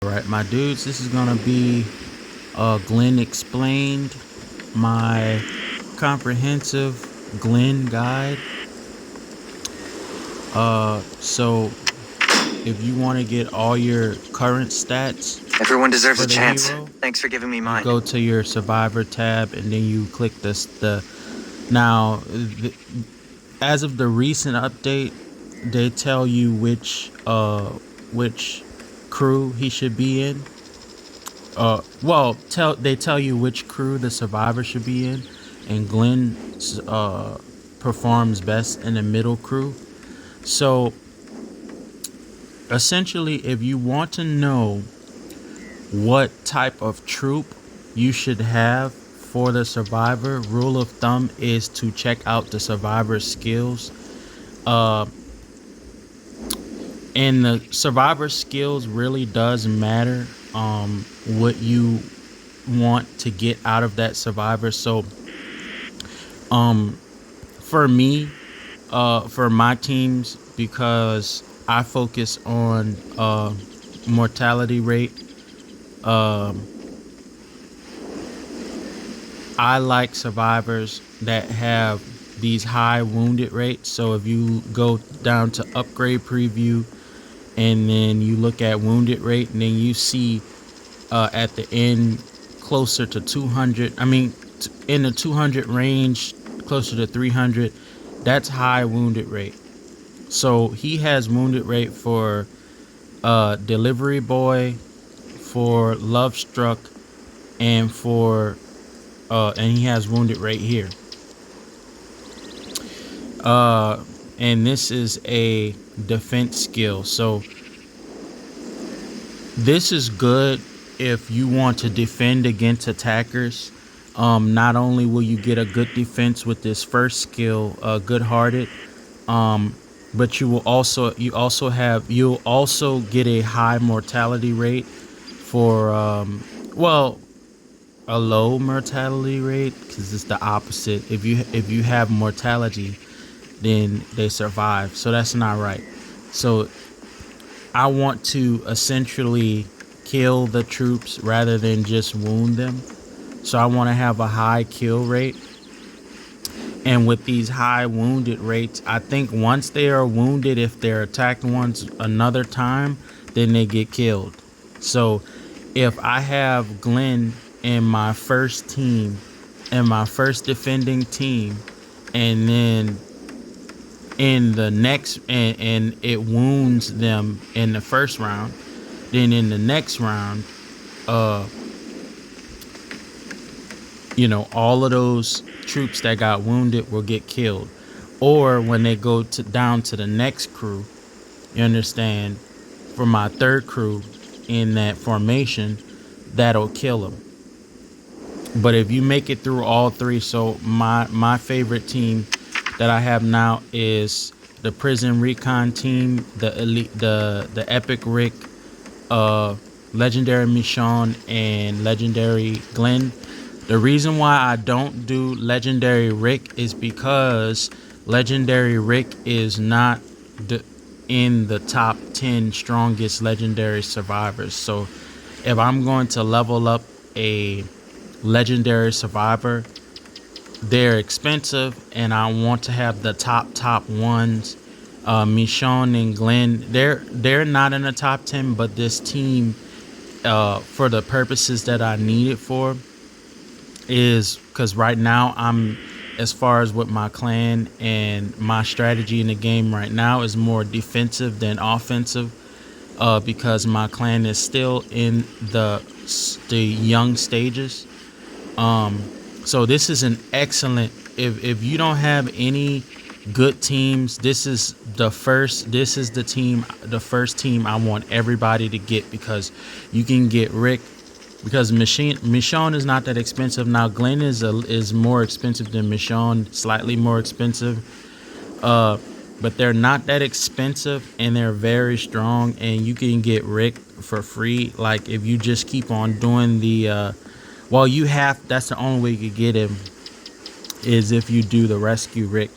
Alright, my dudes, this is gonna be Glenn Explained, my comprehensive Glenn guide. So if you want to get all your current stats Everyone deserves for a the chance. hero, Thanks for giving me you mine. go to your survivor tab and then you click this. Now, as of the recent update, they tell you which crew he should be in. They tell you which crew the survivor should be in, and Glenn performs best in the middle crew. So essentially, if you want to know what type of troop you should have for the survivor, rule of thumb is to check out the survivor's skills. And the survivor skills really does matter. What you want to get out of that survivor. So for me, for my teams, because I focus on mortality rate, I like survivors that have these high wounded rates. So if you go down to upgrade preview and then you look at wounded rate, and then you see at the end closer to 200, in the 200 range, closer to 300, that's high wounded rate. So he has wounded rate for delivery boy, for love struck, and for and he has wounded rate here. And this is a defense skill. So this is good if you want to defend against attackers. Not only will you get a good defense with this first skill, good hearted, but you'll also get a high mortality rate for a low mortality rate, because it's the opposite. If you have mortality, then they survive. So that's not right. So I want to essentially kill the troops rather than just wound them. So I want to have a high kill rate. And with these high wounded rates, I think once they are wounded, if they're attacked once another time, then they get killed. So if I have Glenn in my first team, in my first defending team, and then in the next, and it wounds them in the first round, then in the next round, all of those troops that got wounded will get killed. Or when they go down to the next crew, you understand, for my third crew in that formation, that'll kill them. But if you make it through all three, so my favorite team that I have now is the Prison Recon team, the elite, the Epic Rick, Legendary Michonne, and Legendary Glenn. The reason why I don't do Legendary Rick is because Legendary Rick is not in the top 10 strongest legendary survivors. So if I'm going to level up a legendary survivor, they're expensive, and I want to have the top ones. Michonne and Glenn, they're not in the top 10, but this team, for the purposes that I need it for, is because right now I'm, as far as with my clan and my strategy in the game right now, is more defensive than offensive, because my clan is still in the young stages. So this is an excellent, if you don't have any good teams, this is the first team I want everybody to get, because you can get Rick, because Michonne is not that expensive. Now Glenn is more expensive than Michonne, slightly more expensive, but they're not that expensive, and they're very strong, and you can get Rick for free. Like, if you just keep on doing the that's the only way you could get him, is if you do the rescue Rick.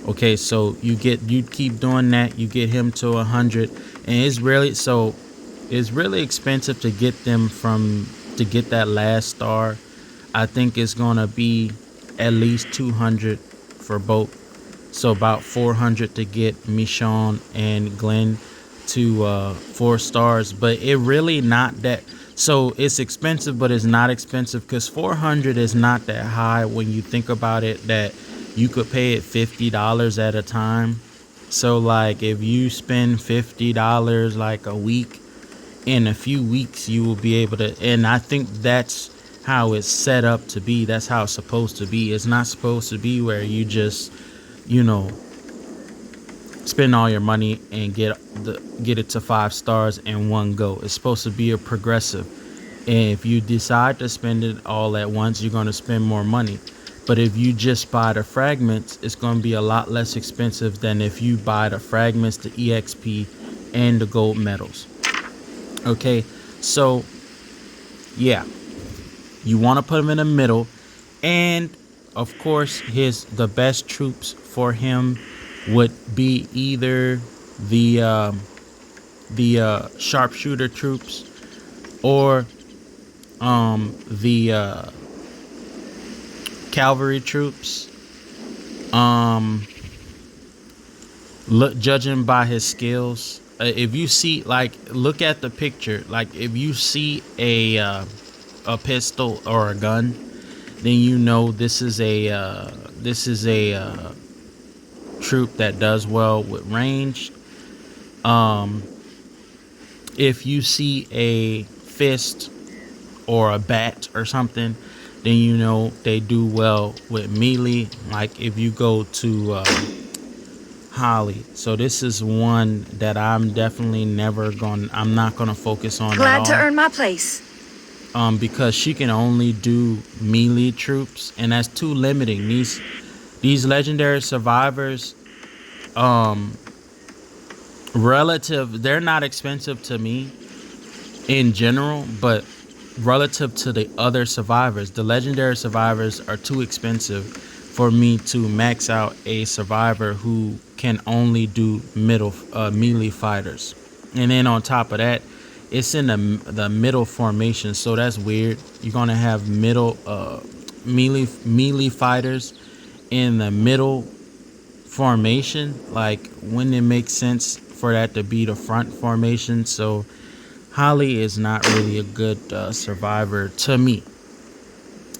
Okay, so you keep doing that, you get him to 100, and it's really, so It's really expensive to get them from to get that last star. I think it's gonna be at least 200 for both. So about 400 to get Michonne and Glenn to 4 stars. But it really not that. So it's expensive, but it's not expensive because 400 is not that high when you think about it. That you could pay it $50 at a time. So like if you spend $50 like a week, in a few weeks you will be able to. And I think that's how it's set up to be. That's how it's supposed to be. It's not supposed to be where you just, you know, spend all your money and get it to 5 stars in one go. It's supposed to be a progressive. And if you decide to spend it all at once, you're going to spend more money. But if you just buy the fragments, it's going to be a lot less expensive than if you buy the fragments, the EXP, and the gold medals. Okay, so yeah, you want to put him in the middle, and of course, the best troops for him would be either the sharpshooter troops or the cavalry troops. Judging by his skills, if you see, like, look at the picture, like if you see a pistol or a gun, then you know this is a troop that does well with range. If you see a fist or a bat or something, then you know they do well with melee. Like if you go to Holly. So this is one that I'm not gonna focus on Glad at all. to earn my place. Because she can only do melee troops, and that's too limiting. These legendary survivors, they're not expensive to me in general, but relative to the other survivors, the legendary survivors are too expensive for me to max out a survivor who can only do melee fighters. And then on top of that, it's in the middle formation, so that's weird. You're gonna have middle melee fighters in the middle formation. Like, wouldn't it make sense for that to be the front formation? So Holly is not really a good survivor to me.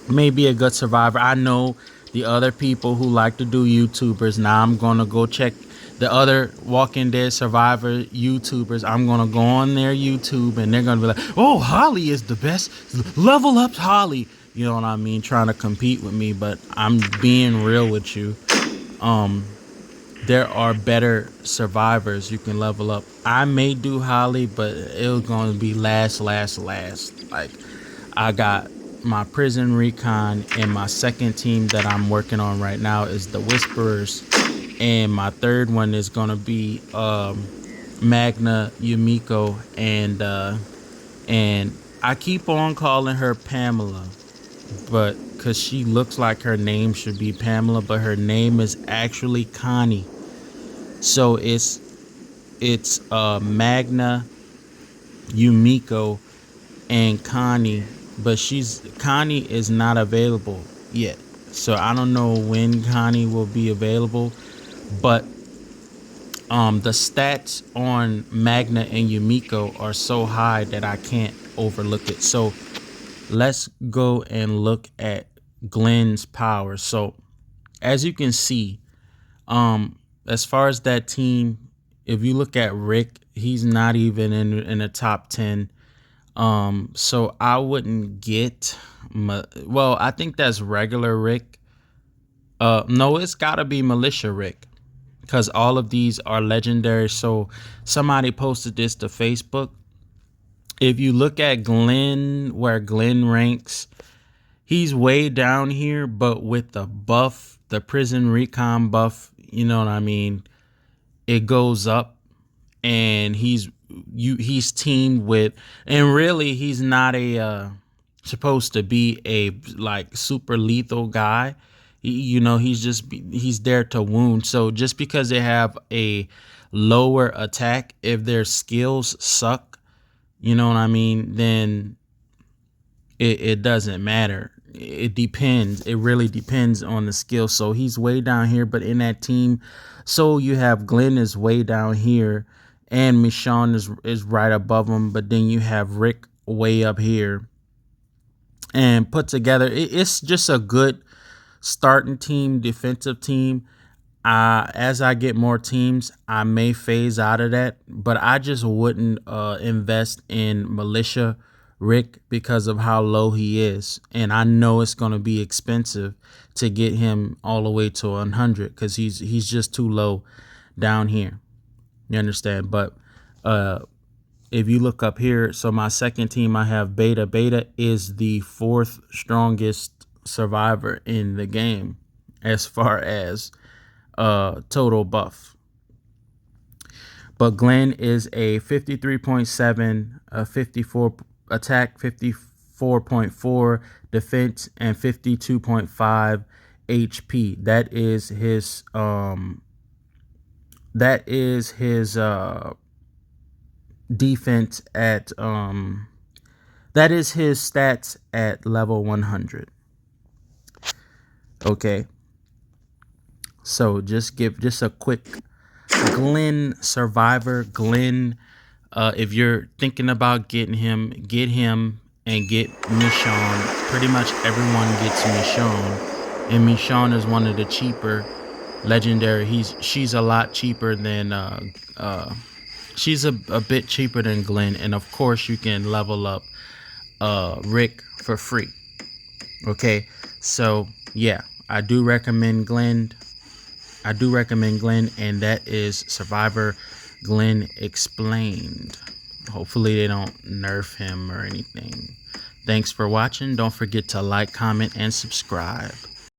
Maybe a good survivor. I know the other people who like to do YouTubers. Now I'm gonna go check the other Walking Dead survivor YouTubers. I'm gonna go on their YouTube and they're gonna be like, "Oh, Holly is the best. Level up, Holly." You know what I mean? Trying to compete with me, but I'm being real with you. There are better survivors you can level up. I may do Holly, but it's gonna be last. Like, I got my prison recon, and my second team that I'm working on right now is the Whisperers, and my third one is gonna be Magna Yumiko, and I keep on calling her Pamela, but because she looks like her name should be Pamela, but her name is actually Connie. So it's Magna, Yumiko, and Connie, but Connie is not available yet. So I don't know when Connie will be available, but the stats on Magna and Yumiko are so high that I can't overlook it. So let's go and look at Glenn's power. So as you can see, as far as that team, if you look at Rick, he's not even in the top 10. So I wouldn't get well, I think that's regular Rick. No, it's gotta be Militia Rick, because all of these are legendary. So somebody posted this to Facebook. If you look at Glenn, where Glenn ranks, he's way down here, but with the buff, the prison recon buff, you know what I mean? It goes up, and he's teamed with, and really he's not a supposed to be a like super lethal guy. He's there to wound. So just because they have a lower attack, if their skills suck, you know what I mean, then it doesn't matter. It depends. It really depends on the skill. So he's way down here, but in that team, so you have Glenn is way down here, and Michonne is right above him. But then you have Rick way up here, and put together, it's just a good starting team, defensive team. As I get more teams, I may phase out of that, but I just wouldn't invest in Militia Rick because of how low he is, and I know it's going to be expensive to get him all the way to 100 because he's just too low down here. You understand? But if you look up here, so my second team, I have Beta. Beta is the fourth strongest survivor in the game as far as total buff. But Glenn is a 53.7, a 54 attack, 54.4 defense, and 52.5 HP. That is his defense at that is his stats at level 100. Okay. So just a quick Glenn survivor. Glenn, if you're thinking about getting him, get him and get Michonne. Pretty much everyone gets Michonne, and Michonne is one of the cheaper legendary. She's a lot cheaper than she's a bit cheaper than Glenn, and of course you can level up Rick for free. Okay, so yeah, I do recommend Glenn, and that is Survivor Glenn Explained. Hopefully they don't nerf him or anything. Thanks for watching. Don't forget to like, comment, and subscribe.